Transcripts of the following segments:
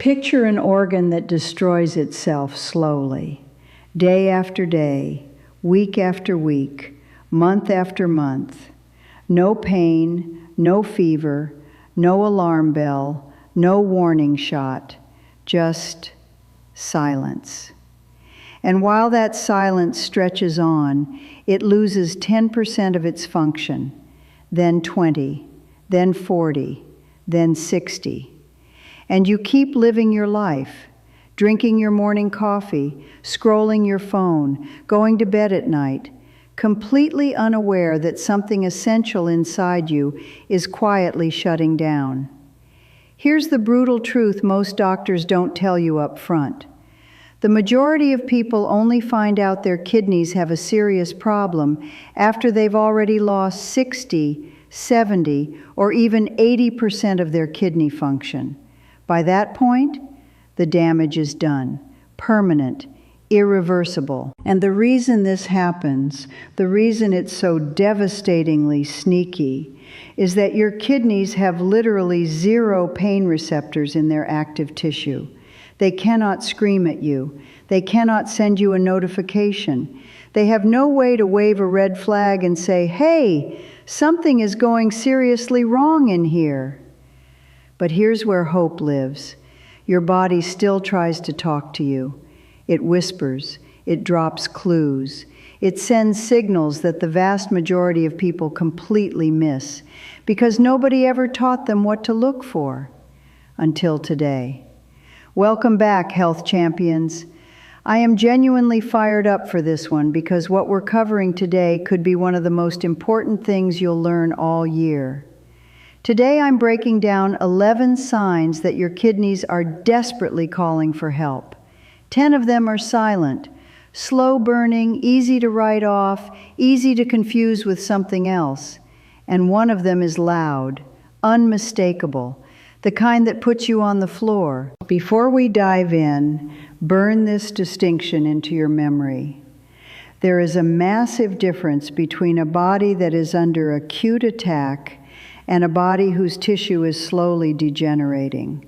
Picture an organ that destroys itself slowly, day after day, week after week, month after month. No pain, no fever, no alarm bell, no warning shot, just silence. And while that silence stretches on, it loses 10% of its function, then 20, then 40, then 60. And you keep living your life, drinking your morning coffee, scrolling your phone, going to bed at night, completely unaware that something essential inside you is quietly shutting down. Here's the brutal truth most doctors don't tell you up front. The majority of people only find out their kidneys have a serious problem after they've already lost 60, 70, or even 80% of their kidney function. By that point, the damage is done, permanent, irreversible. And the reason this happens, the reason it's so devastatingly sneaky, is that your kidneys have literally 0 pain receptors in their active tissue. They cannot scream at you. They cannot send you a notification. They have no way to wave a red flag and say, "Hey, something is going seriously wrong in here." But here's where hope lives. Your body still tries to talk to you. It whispers. It drops clues. It sends signals that the vast majority of people completely miss because nobody ever taught them what to look for until today. Welcome back, health champions. I am genuinely fired up for this one because what we're covering today could be one of the most important things you'll learn all year. Today I'm breaking down 11 signs that your kidneys are desperately calling for help. 10 of them are silent, slow burning, easy to write off, easy to confuse with something else. And one of them is loud, unmistakable, the kind that puts you on the floor. Before we dive in, burn this distinction into your memory. There is a massive difference between a body that is under acute attack and a body whose tissue is slowly degenerating.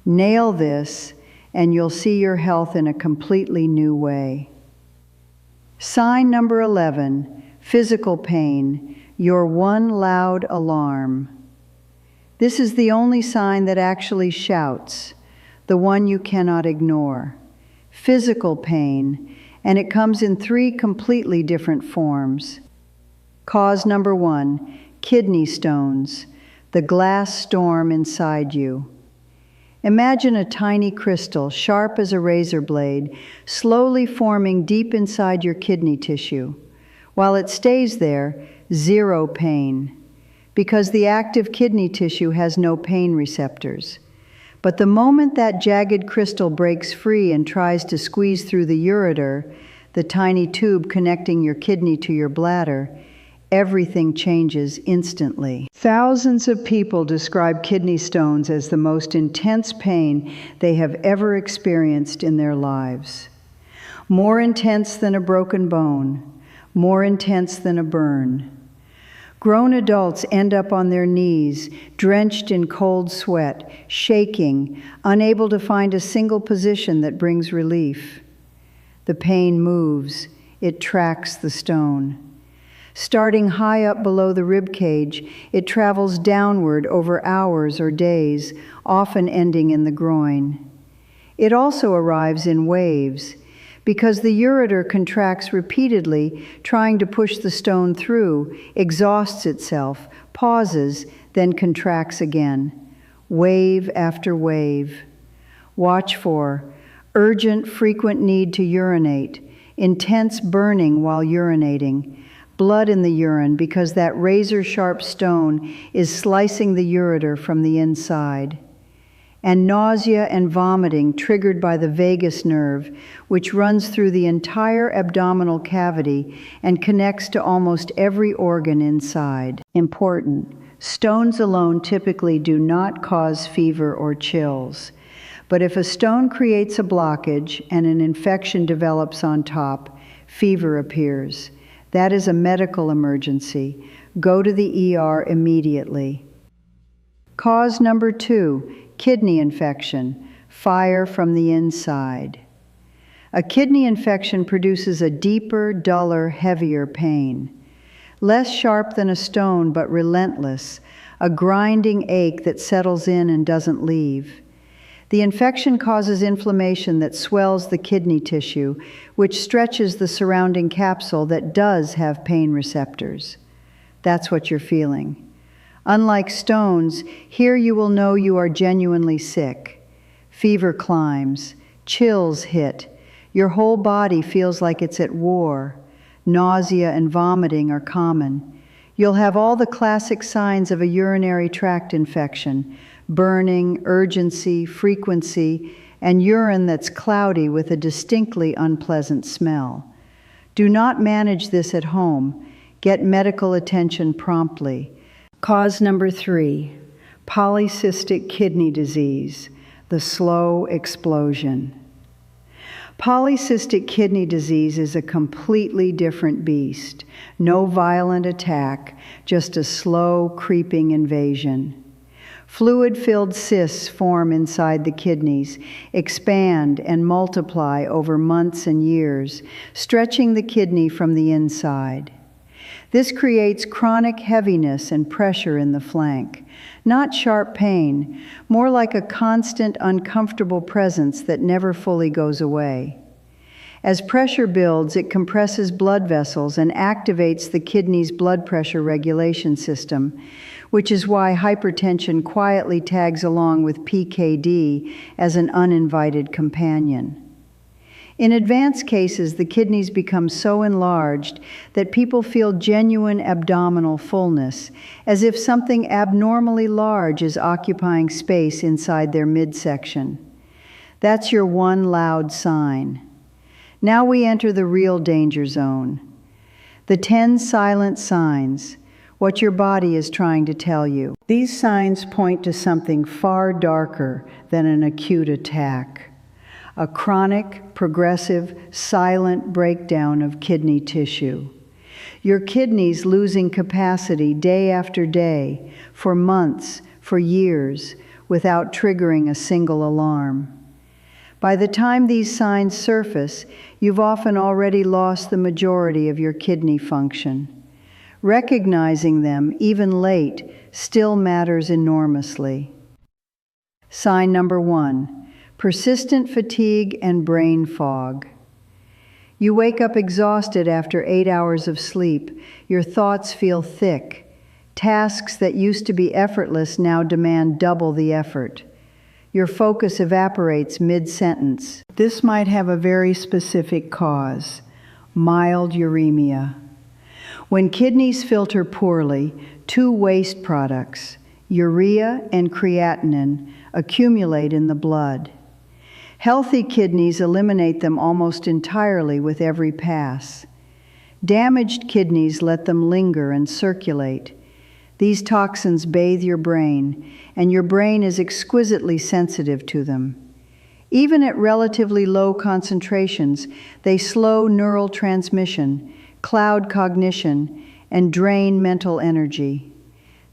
Nail this, and you'll see your health in a completely new way. Sign number 11, physical pain, your one loud alarm. This is the only sign that actually shouts, the one you cannot ignore. Physical pain, and it comes in 3 completely different forms. Cause number 1, kidney stones, the glass storm inside you. Imagine a tiny crystal, sharp as a razor blade, slowly forming deep inside your kidney tissue. While it stays there, 0 pain, because the active kidney tissue has no pain receptors. But the moment that jagged crystal breaks free and tries to squeeze through the ureter, the tiny tube connecting your kidney to your bladder, everything changes instantly. Thousands of people describe kidney stones as the most intense pain they have ever experienced in their lives. More intense than a broken bone, more intense than a burn. Grown adults end up on their knees, drenched in cold sweat, shaking, unable to find a single position that brings relief. The pain moves, it tracks the stone. Starting high up below the rib cage, it travels downward over hours or days, often ending in the groin. It also arrives in waves, because the ureter contracts repeatedly, trying to push the stone through, exhausts itself, pauses, then contracts again. Wave after wave. Watch for urgent, frequent need to urinate, intense burning while urinating, blood in the urine because that razor-sharp stone is slicing the ureter from the inside, and nausea and vomiting triggered by the vagus nerve, which runs through the entire abdominal cavity and connects to almost every organ inside. Important: stones alone typically do not cause fever or chills, but if a stone creates a blockage and an infection develops on top, fever appears. That is a medical emergency. Go to the ER immediately. Cause number 2, kidney infection, fire from the inside. A kidney infection produces a deeper, duller, heavier pain. Less sharp than a stone, but relentless, a grinding ache that settles in and doesn't leave. The infection causes inflammation that swells the kidney tissue, which stretches the surrounding capsule that does have pain receptors. That's what you're feeling. Unlike stones, here you will know you are genuinely sick. Fever climbs, chills hit, your whole body feels like it's at war. Nausea and vomiting are common. You'll have all the classic signs of a urinary tract infection: burning, urgency, frequency, and urine that's cloudy with a distinctly unpleasant smell. Do not manage this at home. Get medical attention promptly. Cause number 3, polycystic kidney disease, the slow explosion. Polycystic kidney disease is a completely different beast. No violent attack, just a slow, creeping invasion. Fluid-filled cysts form inside the kidneys, expand and multiply over months and years, stretching the kidney from the inside. This creates chronic heaviness and pressure in the flank. Not sharp pain, more like a constant, uncomfortable presence that never fully goes away. As pressure builds, it compresses blood vessels and activates the kidney's blood pressure regulation system, which is why hypertension quietly tags along with PKD as an uninvited companion. In advanced cases, the kidneys become so enlarged that people feel genuine abdominal fullness, as if something abnormally large is occupying space inside their midsection. That's your one loud sign. Now we enter the real danger zone. The 10 silent signs, what your body is trying to tell you. These signs point to something far darker than an acute attack. A chronic, progressive, silent breakdown of kidney tissue. Your kidneys losing capacity day after day, for months, for years, without triggering a single alarm. By the time these signs surface, you've often already lost the majority of your kidney function. Recognizing them, even late, still matters enormously. Sign number 1. Persistent fatigue and brain fog. You wake up exhausted after 8 hours of sleep. Your thoughts feel thick. Tasks that used to be effortless now demand double the effort. Your focus evaporates mid-sentence. This might have a very specific cause: mild uremia. When kidneys filter poorly, 2 waste products, urea and creatinine, accumulate in the blood. Healthy kidneys eliminate them almost entirely with every pass. Damaged kidneys let them linger and circulate. These toxins bathe your brain, and your brain is exquisitely sensitive to them. Even at relatively low concentrations, they slow neural transmission, cloud cognition, and drain mental energy.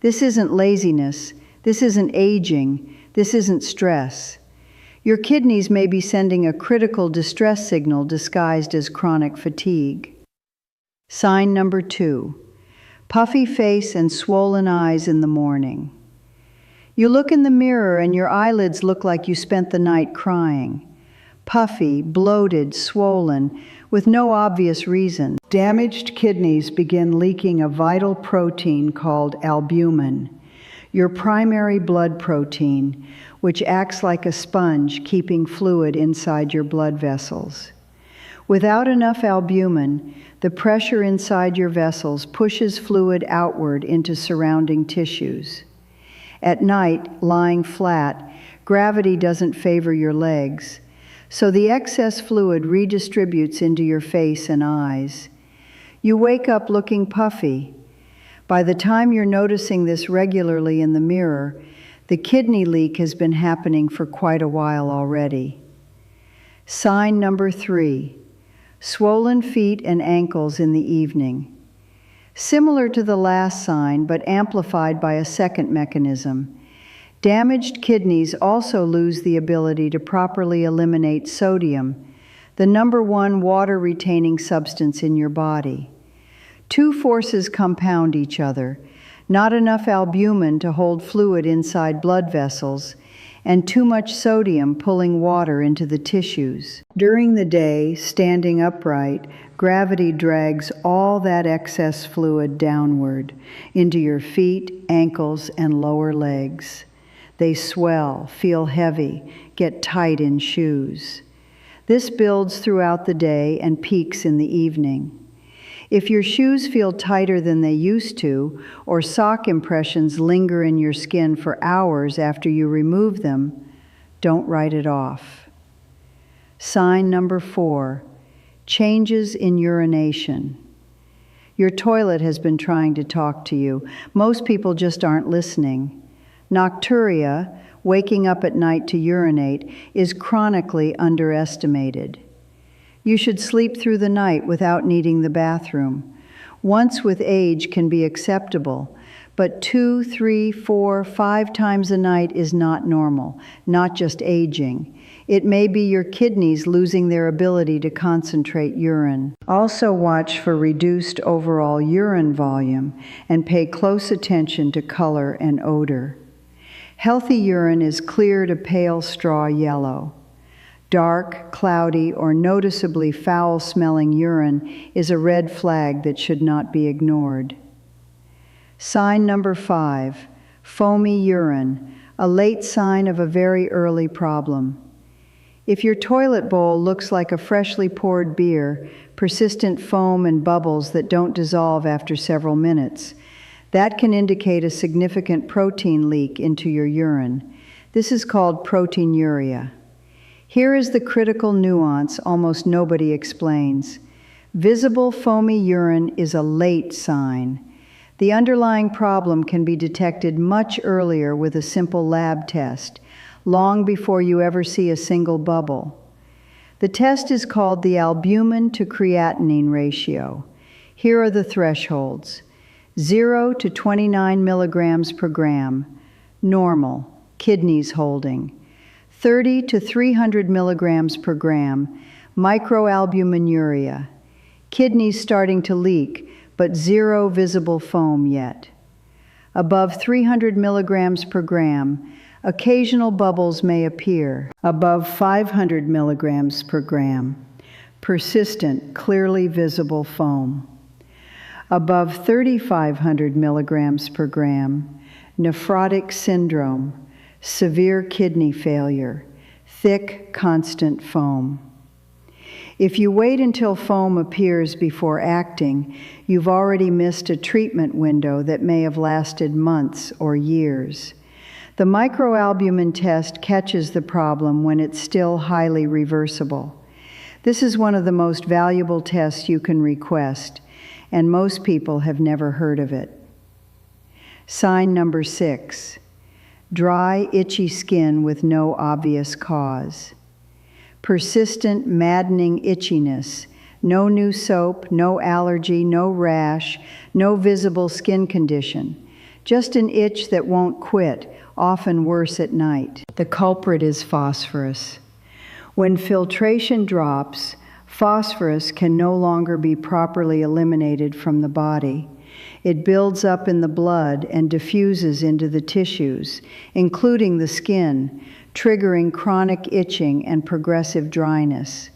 This isn't laziness, this isn't aging, this isn't stress. Your kidneys may be sending a critical distress signal disguised as chronic fatigue. Sign number 2, puffy face and swollen eyes in the morning. You look in the mirror and your eyelids look like you spent the night crying. Puffy, bloated, swollen, with no obvious reason. Damaged kidneys begin leaking a vital protein called albumin, your primary blood protein, which acts like a sponge, keeping fluid inside your blood vessels. Without enough albumin, the pressure inside your vessels pushes fluid outward into surrounding tissues. At night, lying flat, gravity doesn't favor your legs, so the excess fluid redistributes into your face and eyes. You wake up looking puffy. By the time you're noticing this regularly in the mirror, the kidney leak has been happening for quite a while already. Sign number 3, swollen feet and ankles in the evening. Similar to the last sign, but amplified by a second mechanism. Damaged kidneys also lose the ability to properly eliminate sodium, the number one water-retaining substance in your body. Two forces compound each other: not enough albumin to hold fluid inside blood vessels, and too much sodium pulling water into the tissues. During the day, standing upright, gravity drags all that excess fluid downward into your feet, ankles, and lower legs. They swell, feel heavy, get tight in shoes. This builds throughout the day and peaks in the evening. If your shoes feel tighter than they used to, or sock impressions linger in your skin for hours after you remove them, don't write it off. Sign number 4, changes in urination. Your toilet has been trying to talk to you. Most people just aren't listening. Nocturia, waking up at night to urinate, is chronically underestimated. You should sleep through the night without needing the bathroom. Once with age can be acceptable, but 2, 3, 4, 5 times a night is not normal, not just aging. It may be your kidneys losing their ability to concentrate urine. Also watch for reduced overall urine volume and pay close attention to color and odor. Healthy urine is clear to pale straw yellow. Dark, cloudy, or noticeably foul-smelling urine is a red flag that should not be ignored. Sign number 5, foamy urine, a late sign of a very early problem. If your toilet bowl looks like a freshly poured beer, persistent foam and bubbles that don't dissolve after several minutes, that can indicate a significant protein leak into your urine. This is called proteinuria. Here is the critical nuance almost nobody explains. Visible foamy urine is a late sign. The underlying problem can be detected much earlier with a simple lab test, long before you ever see a single bubble. The test is called the albumin to creatinine ratio. Here are the thresholds: 0 to 29 milligrams per gram, normal, kidneys holding; 30 to 300 milligrams per gram, microalbuminuria, kidneys starting to leak, but zero visible foam yet. Above 300 milligrams per gram, occasional bubbles may appear. Above 500 milligrams per gram, persistent, clearly visible foam. Above 3,500 milligrams per gram, nephrotic syndrome, severe kidney failure, thick, constant foam. If you wait until foam appears before acting, you've already missed a treatment window that may have lasted months or years. The microalbumin test catches the problem when it's still highly reversible. This is one of the most valuable tests you can request, and most people have never heard of it. Sign number 6, dry, itchy skin with no obvious cause. Persistent, maddening itchiness, no new soap, no allergy, no rash, no visible skin condition. Just an itch that won't quit, often worse at night. The culprit is phosphorus. When filtration drops, phosphorus can no longer be properly eliminated from the body. It builds up in the blood and diffuses into the tissues, including the skin, triggering chronic itching and progressive dryness.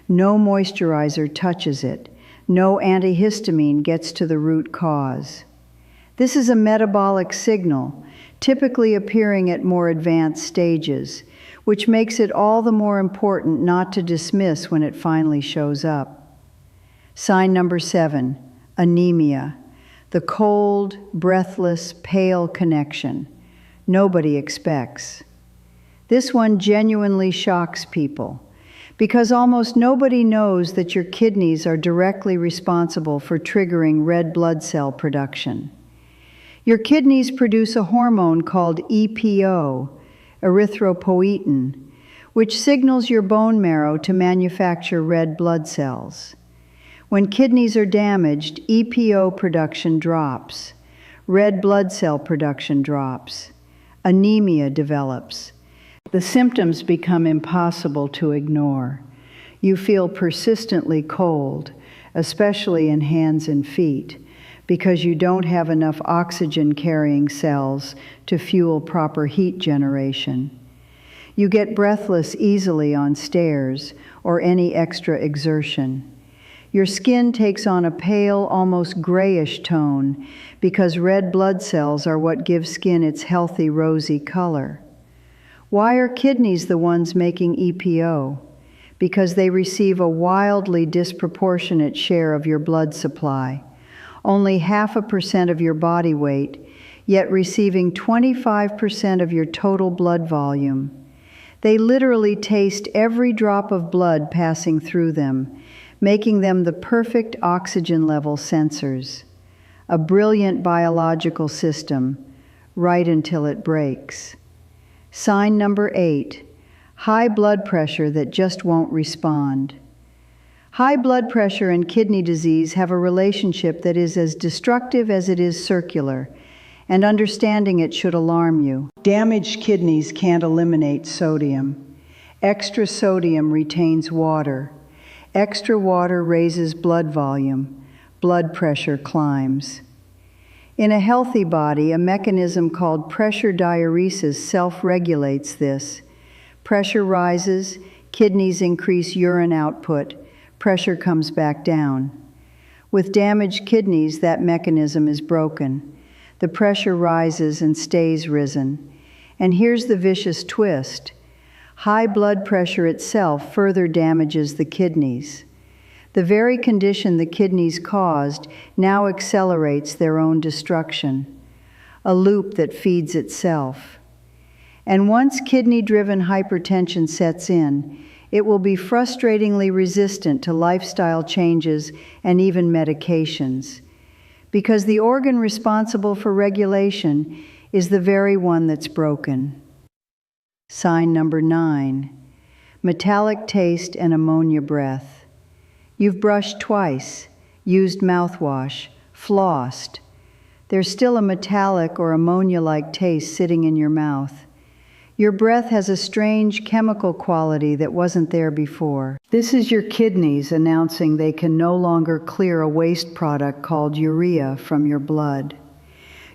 No moisturizer touches it. No antihistamine gets to the root cause. This is a metabolic signal, typically appearing at more advanced stages, which makes it all the more important not to dismiss when it finally shows up. Sign number 7, anemia, the cold, breathless, pale connection nobody expects. This one genuinely shocks people, because almost nobody knows that your kidneys are directly responsible for triggering red blood cell production. Your kidneys produce a hormone called EPO, erythropoietin, which signals your bone marrow to manufacture red blood cells. When kidneys are damaged, EPO production drops. Red blood cell production drops. Anemia develops. The symptoms become impossible to ignore. You feel persistently cold, especially in hands and feet, because you don't have enough oxygen-carrying cells to fuel proper heat generation. You get breathless easily on stairs or any extra exertion. Your skin takes on a pale, almost grayish tone because red blood cells are what give skin its healthy, rosy color. Why are kidneys the ones making EPO? Because they receive a wildly disproportionate share of your blood supply, only 0.5% of your body weight, yet receiving 25% of your total blood volume. They literally taste every drop of blood passing through them, making them the perfect oxygen level sensors. A brilliant biological system, right until it breaks. Sign number 8, high blood pressure that just won't respond. High blood pressure and kidney disease have a relationship that is as destructive as it is circular, and understanding it should alarm you. Damaged kidneys can't eliminate sodium. Extra sodium retains water. Extra water raises blood volume. Blood pressure climbs. In a healthy body, a mechanism called pressure diuresis self-regulates this. Pressure rises, kidneys increase urine output, pressure comes back down. With damaged kidneys, that mechanism is broken. The pressure rises and stays risen. And here's the vicious twist. High blood pressure itself further damages the kidneys. The very condition the kidneys caused now accelerates their own destruction, a loop that feeds itself. And once kidney-driven hypertension sets in, it will be frustratingly resistant to lifestyle changes and even medications, because the organ responsible for regulation is the very one that's broken. Sign number 9, metallic taste and ammonia breath. You've brushed twice, used mouthwash, flossed. There's still a metallic or ammonia-like taste sitting in your mouth. Your breath has a strange chemical quality that wasn't there before. This is your kidneys announcing they can no longer clear a waste product called urea from your blood.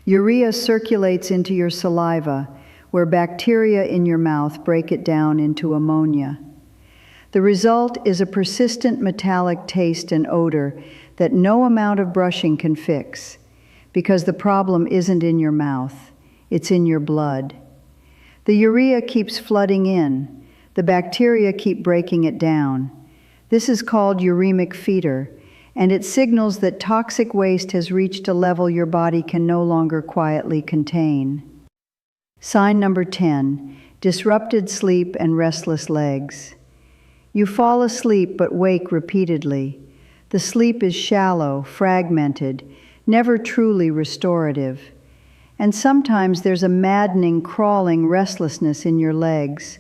Urea circulates into your saliva, where bacteria in your mouth break it down into ammonia. The result is a persistent metallic taste and odor that no amount of brushing can fix, because the problem isn't in your mouth, it's in your blood. The urea keeps flooding in, the bacteria keep breaking it down. This is called uremic fever, and it signals that toxic waste has reached a level your body can no longer quietly contain. Sign number 10, disrupted sleep and restless legs. You fall asleep but wake repeatedly. The sleep is shallow, fragmented, never truly restorative. And sometimes there's a maddening, crawling restlessness in your legs,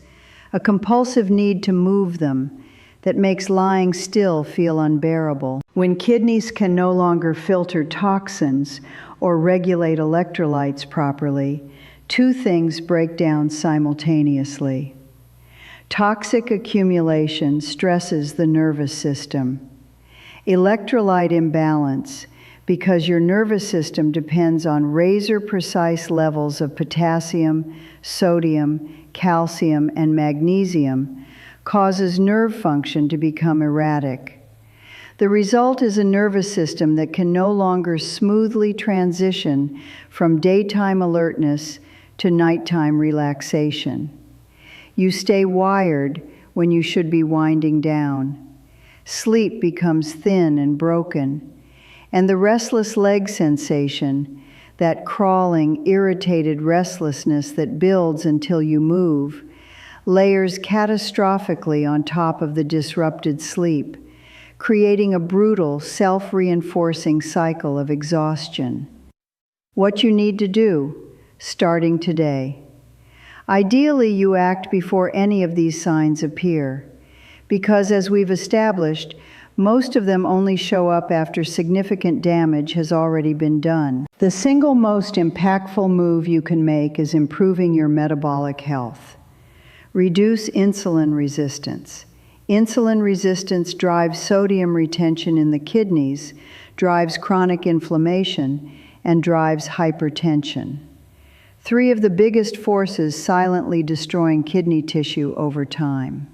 a compulsive need to move them that makes lying still feel unbearable. When kidneys can no longer filter toxins or regulate electrolytes properly, two things break down simultaneously. Toxic accumulation stresses the nervous system. Electrolyte imbalance, because your nervous system depends on razor-precise levels of potassium, sodium, calcium, and magnesium, causes nerve function to become erratic. The result is a nervous system that can no longer smoothly transition from daytime alertness to nighttime relaxation. You stay wired when you should be winding down. Sleep becomes thin and broken, and the restless leg sensation, that crawling, irritated restlessness that builds until you move, layers catastrophically on top of the disrupted sleep, creating a brutal, self-reinforcing cycle of exhaustion. What you need to do, starting today. Ideally, you act before any of these signs appear, because as we've established, Most of them only show up after significant damage has already been done. The single most impactful move you can make is improving your metabolic health. Reduce insulin resistance. Insulin resistance drives sodium retention in the kidneys, drives chronic inflammation, and drives hypertension. 3 of the biggest forces silently destroying kidney tissue over time.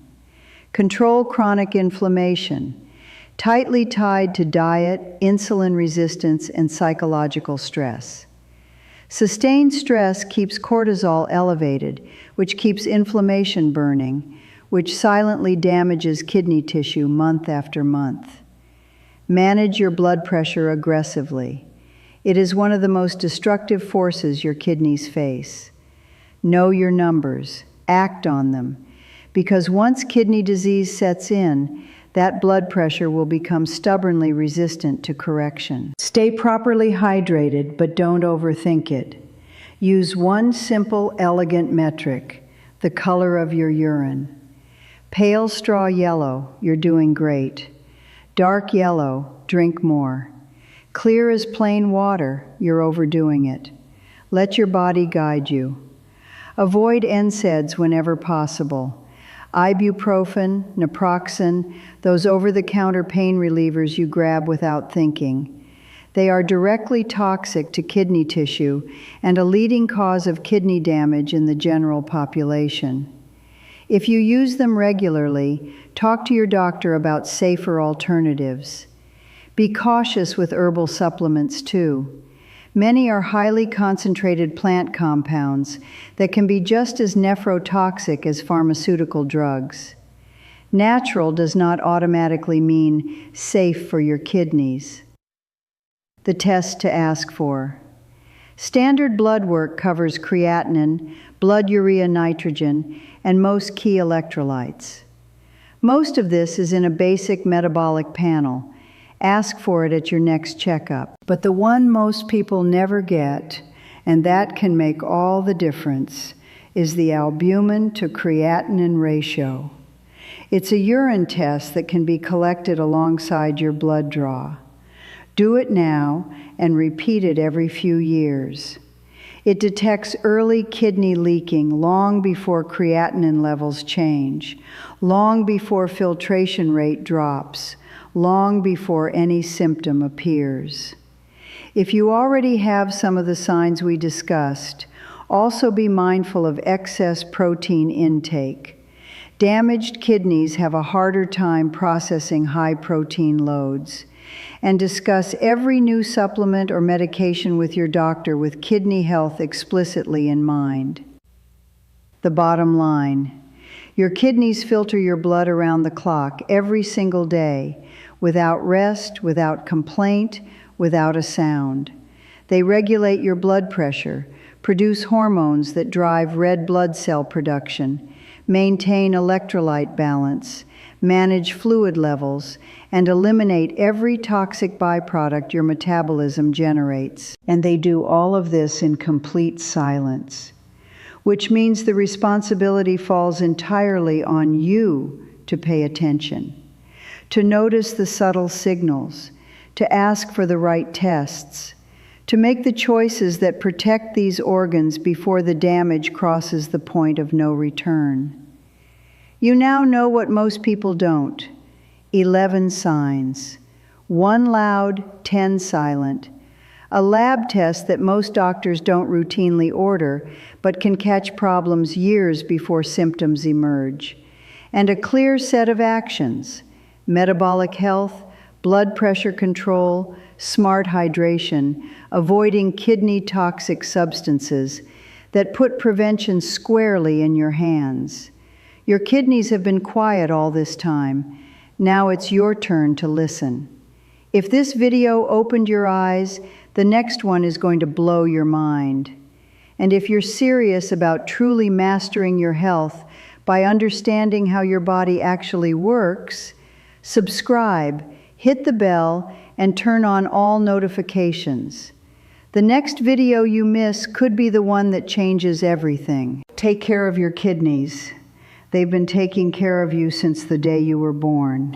Control chronic inflammation, tightly tied to diet, insulin resistance, and psychological stress. Sustained stress keeps cortisol elevated, which keeps inflammation burning, which silently damages kidney tissue month after month. Manage your blood pressure aggressively. It is one of the most destructive forces your kidneys face. Know your numbers, act on them, because once kidney disease sets in, that blood pressure will become stubbornly resistant to correction. Stay properly hydrated, but don't overthink it. Use one simple, elegant metric, the color of your urine. Pale straw yellow, you're doing great. Dark yellow, drink more. Clear as plain water, you're overdoing it. Let your body guide you. Avoid NSAIDs whenever possible. Ibuprofen, naproxen, those over-the-counter pain relievers you grab without thinking. They are directly toxic to kidney tissue and a leading cause of kidney damage in the general population. If you use them regularly, talk to your doctor about safer alternatives. Be cautious with herbal supplements too. Many are highly concentrated plant compounds that can be just as nephrotoxic as pharmaceutical drugs. Natural does not automatically mean safe for your kidneys. The test to ask for. Standard blood work covers creatinine, blood urea nitrogen, and most key electrolytes. Most of this is in a basic metabolic panel. Ask for it at your next checkup. But the one most people never get, and that can make all the difference, is the albumin to creatinine ratio. It's a urine test that can be collected alongside your blood draw. Do it now and repeat it every few years. It detects early kidney leaking long before creatinine levels change, long before filtration rate drops, long before any symptom appears. If you already have some of the signs we discussed, also be mindful of excess protein intake. Damaged kidneys have a harder time processing high protein loads. And discuss every new supplement or medication with your doctor with kidney health explicitly in mind. The bottom line: your kidneys filter your blood around the clock every single day, without rest, without complaint, without a sound. They regulate your blood pressure, produce hormones that drive red blood cell production, maintain electrolyte balance, manage fluid levels, and eliminate every toxic byproduct your metabolism generates. And they do all of this in complete silence, which means the responsibility falls entirely on you to pay attention, to notice the subtle signals, to ask for the right tests, to make the choices that protect these organs before the damage crosses the point of no return. You now know what most people don't: 11 signs, 1 loud, 10 silent, a lab test that most doctors don't routinely order but can catch problems years before symptoms emerge, and a clear set of actions: metabolic health, blood pressure control, smart hydration, avoiding kidney toxic substances that put prevention squarely in your hands. Your kidneys have been quiet all this time. Now it's your turn to listen. If this video opened your eyes, the next one is going to blow your mind. And if you're serious about truly mastering your health by understanding how your body actually works, subscribe, hit the bell, and turn on all notifications. The next video you miss could be the one that changes everything. Take care of your kidneys. They've been taking care of you since the day you were born.